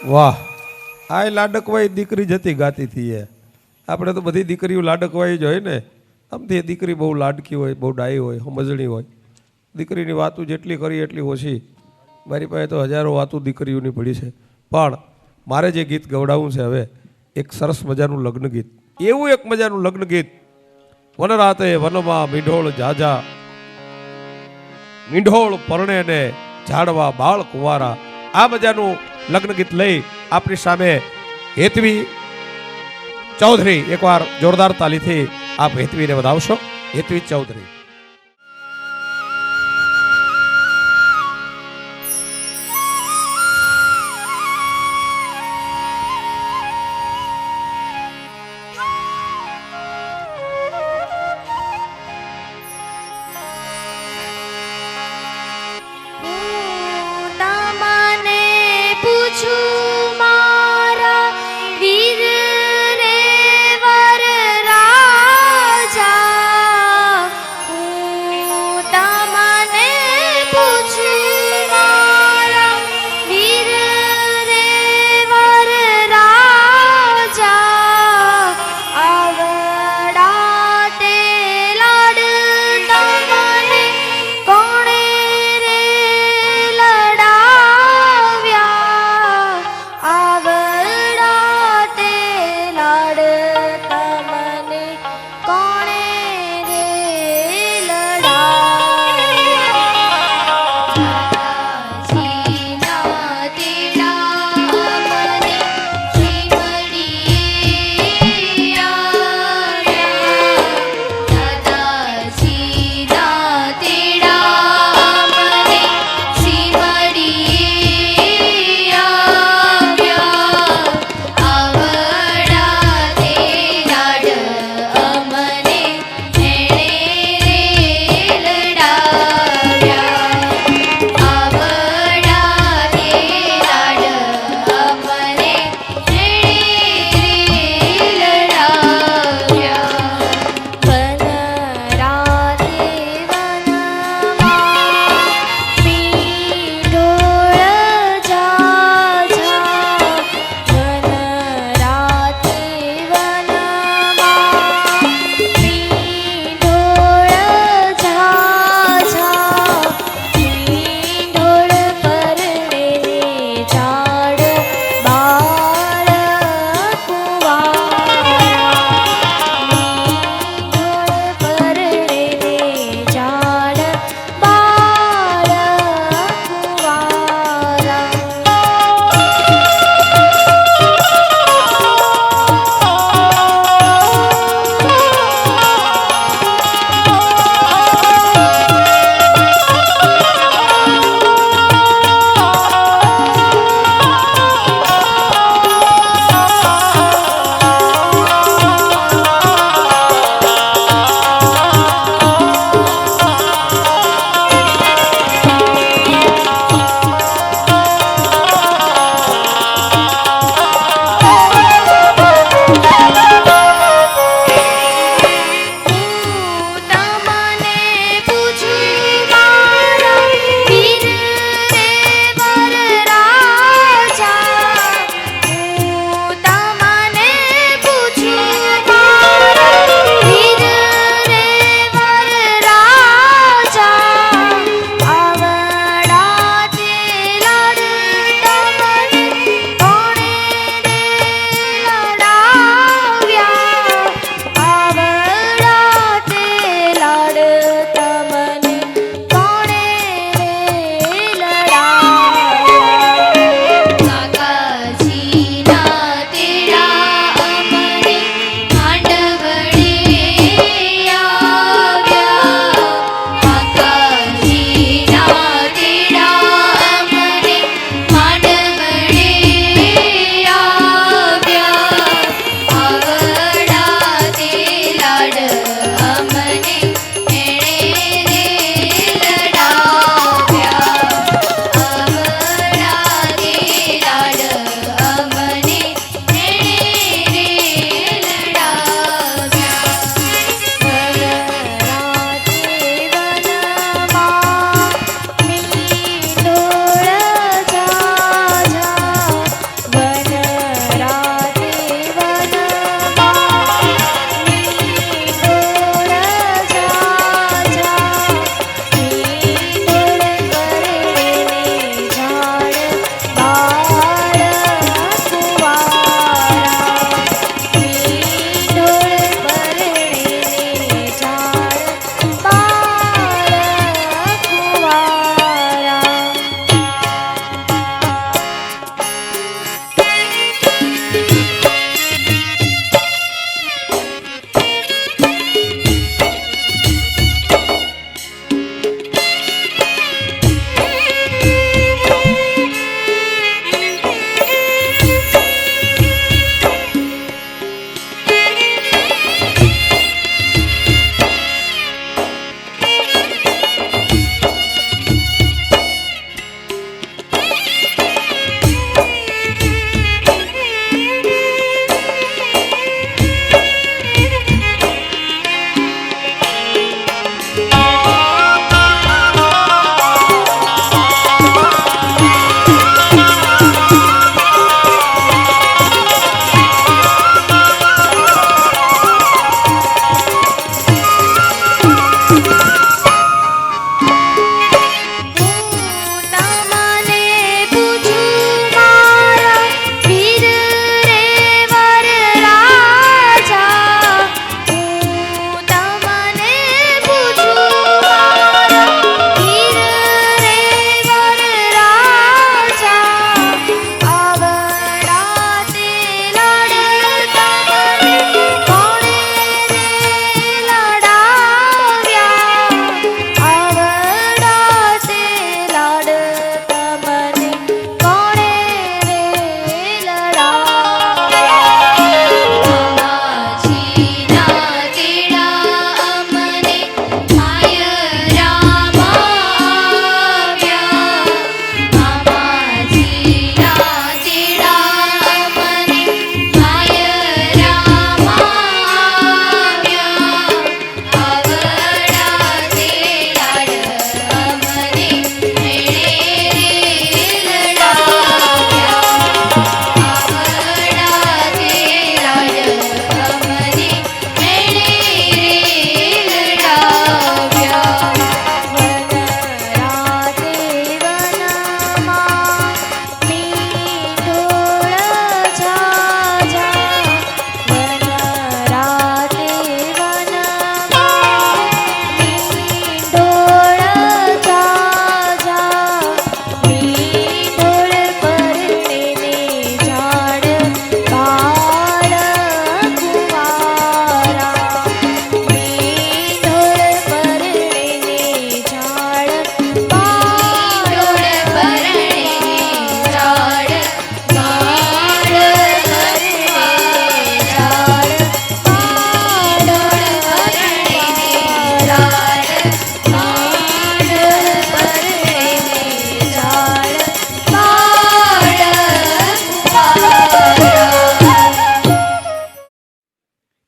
વાહ, આ લાડકવાઈ દીકરી જતી ગાતી હતી એ. આપણે તો બધી દીકરીઓ લાડકવાઈ જ હોય ને. આમથી એ દીકરી બહુ લાડકી હોય, બહુ ડાઈ હોય, સમજણી હોય. દીકરીની વાતો જેટલી કરી એટલી ઓછી. મારી પાસે તો હજારો વાતો દીકરીઓની પડી છે. પણ મારે જે ગીત ગવડાવવું છે હવે, એક સરસ મજાનું લગ્ન ગીત. એવું એક મજાનું લગ્ન ગીત. વનરાતે વનમાં મીંઢોળ જાજા, મીંઢોળ પરણે ને ઝાડવા બાળ કુંવારા. આ મજાનું લગ્ન ગીત લઈ આપણી સામે હેતવી ચૌધરી, એકવાર જોરદાર તાલીથી આપ હેતવીને વધાવશો. હેતવી ચૌધરી.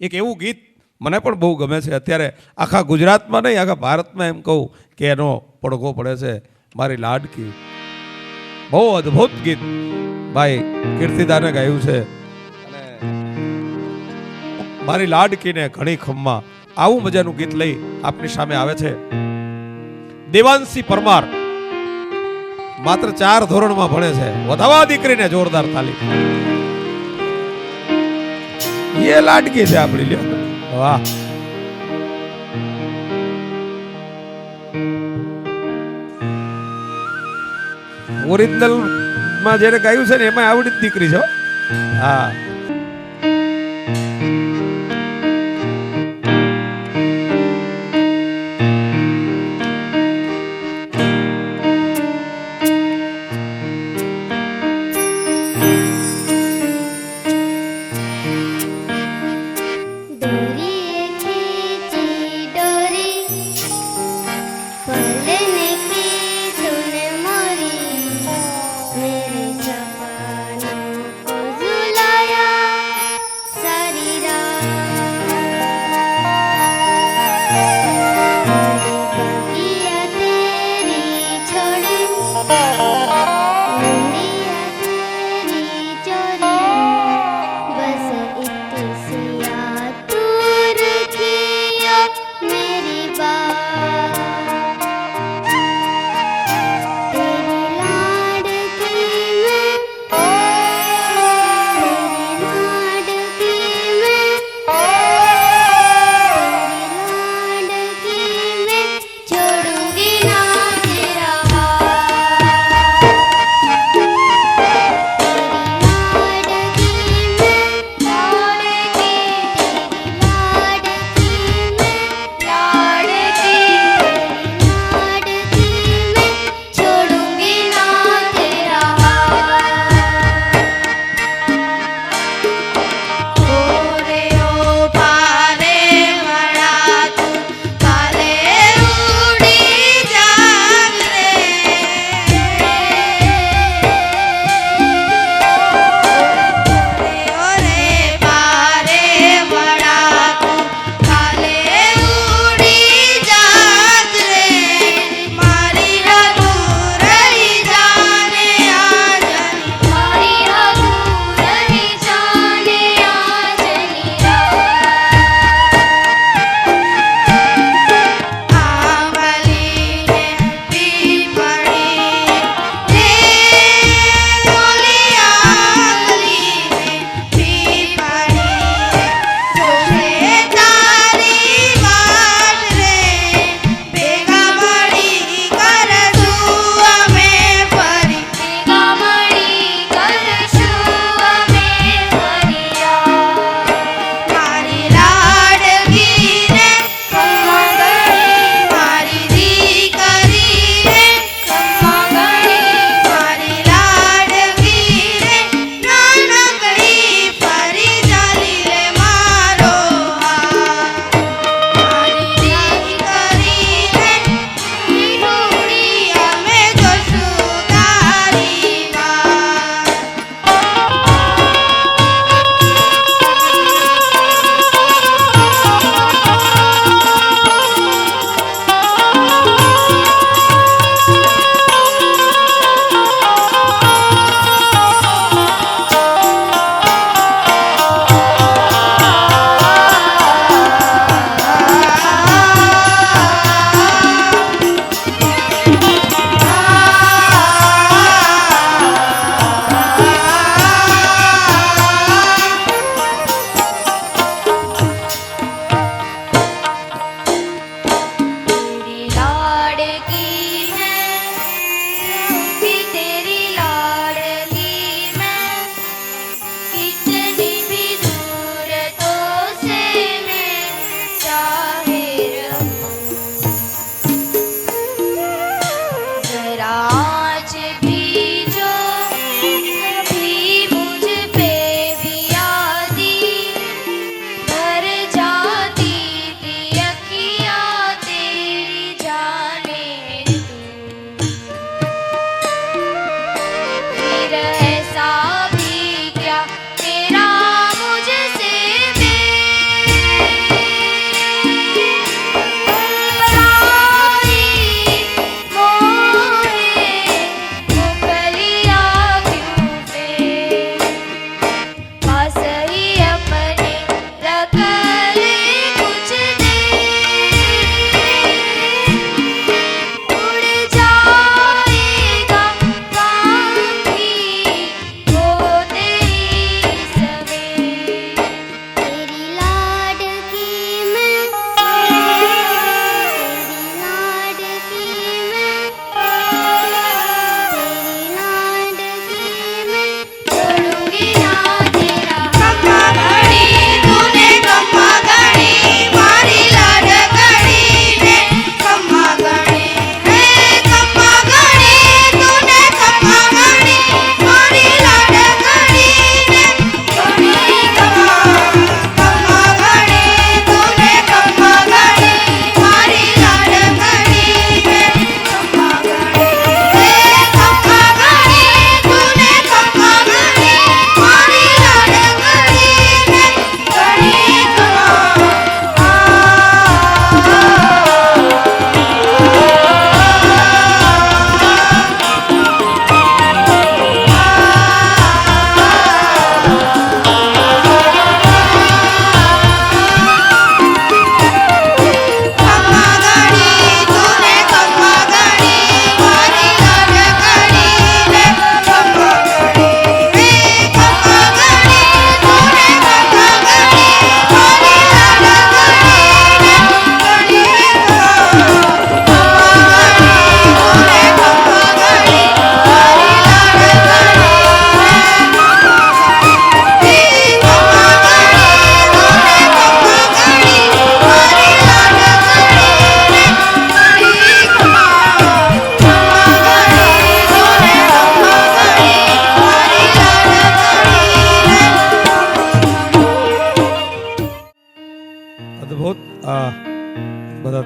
એક એવું ગીત મને પણ બહુ ગમે છે. અત્યારે આખા ગુજરાતમાં નહીં, આખા ભારતમાં એમ કહું કે એનો પડઘો પડે છે, મારી લાડકી. બહુ અદ્ભુત ગીત ભાઈ કીર્તિદાને ગાયું છે. અને મારી લાડકીને ઘણી ખમ્મા, આવું મજાનું ગીત લઈ આપની સામે આવે છે દેવાંશી પરમાર. માત્ર 4 ધોરણમાં ભણે છે. વધાવા દીકરીને જોરદાર તાલી. એ લાડકી છે આપણી. લ્યો વાહ. ઓરિજિનલ માં જેને ગાયું છે ને એમાં આવડી જ દીકરી છે. હા. मेरे सपनों को झुलाया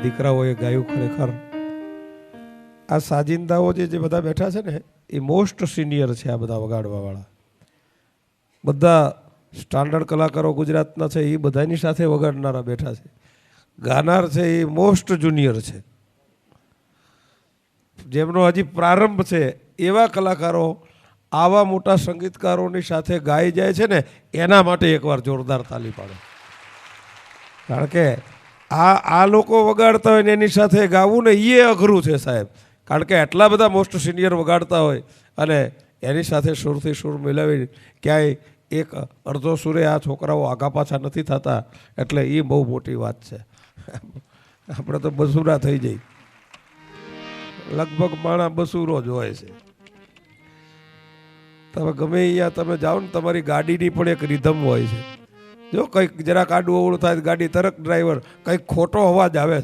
દીકરાઓએ ગાયું. ખરેખર આ સાજિંદાઓ જે બધા બેઠા છે ને એ મોસ્ટ સિનિયર છે. આ બધા વગાડવા વાળા બધા સ્ટાન્ડર્ડ કલાકારો ગુજરાતના છે, એ બધાની સાથે વગાડનારા બેઠા છે. ગાનાર છે એ મોસ્ટ જુનિયર છે, જેમનો હજી પ્રારંભ છે. એવા કલાકારો આવા મોટા સંગીતકારોની સાથે ગાઈ જાય છે ને, એના માટે એકવાર જોરદાર તાલી પાડો. કારણ કે આ લોકો વગાડતા હોય ને એની સાથે ગાવું ને એ અઘરું છે સાહેબ. કારણ કે આટલા બધા મોસ્ટ સિનિયર વગાડતા હોય અને એની સાથે સુરથી સુર મિલાવી ક્યાંય એક અડધો સુરે આ છોકરાઓ આગા પાછા નથી થતા, એટલે એ બહુ મોટી વાત છે. આપણે તો બસુરા થઈ જઈ, લગભગ માણા બસુરો જ હોય છે. તમે ગમે અહીંયા તમે જાઓ ને, તમારી ગાડીની પણ એક રિધમ હોય છે. જો કંઈક જરાક આડું અવળું થાય ગાડી તરત ડ્રાઈવર કંઈક ખોટો અવાજ આવે,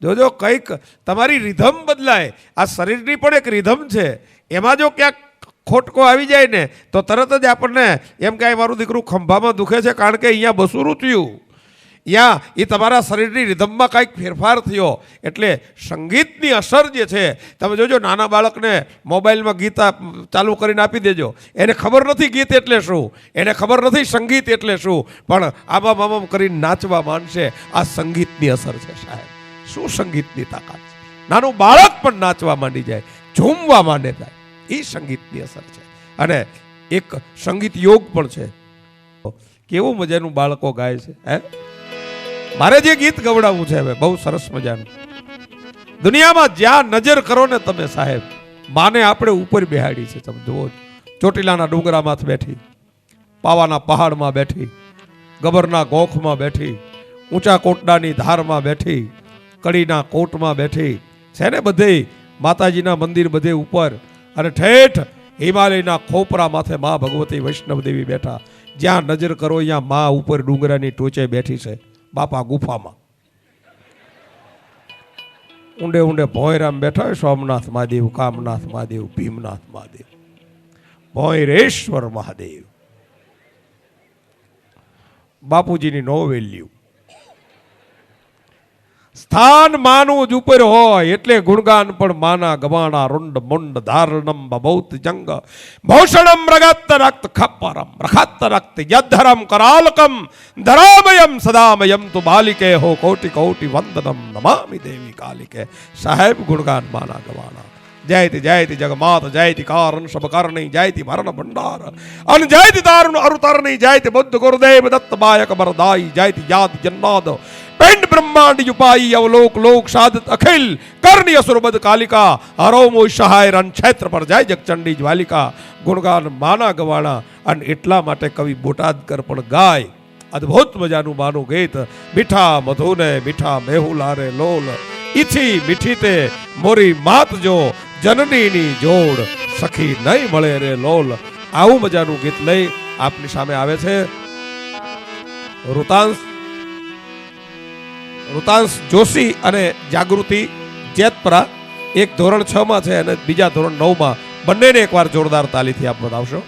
જોજો કંઈક તમારી રિધમ બદલાય. આ શરીરની પણ એક રિધમ છે, એમાં જો ક્યાંક ખોટકો આવી જાય ને તો તરત જ આપણને એમ કે મારું દીકરું ખંભામાં દુખે છે, કારણ કે અહીંયા બસુરું થયું, અહીંયા એ તમારા શરીરની રિધમમાં કાંઈક ફેરફાર થયો. એટલે સંગીતની અસર જે છે, તમે જોજો નાના બાળકને મોબાઈલમાં ગીત ચાલુ કરીને આપી દેજો, એને ખબર નથી ગીત એટલે શું, એને ખબર નથી સંગીત એટલે શું, પણ આમામ આમામ કરીને નાચવા માંડશે. આ સંગીતની અસર છે સાહેબ. શું સંગીતની તાકાત છે! નાનું બાળક પણ નાચવા માંડી જાય, ઝૂમવા માંડે જાય, એ સંગીતની અસર છે. અને એક સંગીત યોગ પણ છે. કેવું મજાનું બાળકો ગાય છે. હે, મારે જે ગીત ગવડાવવું છે હવે બહુ સરસ મજાનું. દુનિયામાં જ્યાં નજર કરો ને તમે સાહેબ, માને આપણે ઉપર બેહાડી છે. તમે જુઓ, ચોટીલાના ડુંગરામાં બેઠી, પાવાના પહાડમાં બેઠી, ગબરના ગોખમાં બેઠી, ઊંચા કોટડાની ધારમાં બેઠી, કડીના કોટમાં બેઠી છે ને, બધે માતાજીના મંદિર બધે ઉપર, અને ઠેઠ હિમાલયના ખોપરા માથે મા ભગવતી વૈષ્ણવ દેવી બેઠા. જ્યાં નજર કરો અહીંયા મા ઉપર ડુંગરાની ટોચે બેઠી છે. બાપા ગુફામાં ઊંડે ઊંડે ભોંયરામ બેઠા હોય. સોમનાથ મહાદેવ, કામનાથ મહાદેવ, ભીમનાથ મહાદેવ, ભોંયરેશ્વર મહાદેવ. બાપુજીની નો વેલ્યુ. સ્થાન માનું જ ઉપર હોય એટલે ગુણગાન પણ માના ગવાણા. રૂંડ મુંડ ધારણમ બભૌત જંગ ભૌષણમ રગત રક્ત ખપ્પરમ રખત રક્ત યદ્ધરમ કરાલકમ ધરામયમ સદામયમ તુ બાલિકે હો કોટી કોટી વંદનમ નમામિ દેવી કાલિકે. સાહેબ ગુણગાન માના ગવાણા. જયતિ જયતિ જગમાત જયતિ કારણ સબ કરણી જયતિ મરણ ભંડાર અન જયતિ દારુણ અરુતરણી જયતિ બુદ્ધ ગુરુદેવ દત્ત બાયક બરદાઈ જયતિ યાદ જન્નાદ પિંડ બ્રહ્માંડ યુપાઈ અવલોક લોક સાધત અખિલ કરણી અસુર બદ કાલિકા હરો મોય સહાય રણ ક્ષેત્ર પર જય જગચંડી જ્વાલિકા. ગુણગાન માના ગવાણા. અને એટલા માટે કવિ બોટાદકર પણ ગાય અદ્ભુત મજાનું માનું ગીત. મીઠા મધુને મીઠા મેહુલારે લોલ ઈથી મીઠી તે મોરી માત જો જનનીની જોડ સખી નહીં મળે રે લોલ. આવું મજાનું ગીત લઈ આપની સામે આવે છે ઋતાંશ જોશી અને જાગૃતિ જેતપરા. એક ધોરણ 6 માં છે અને બીજા ધોરણ 9 માં. બંનેને એકવાર જોરદાર તાલીથી આપ બતાવશો.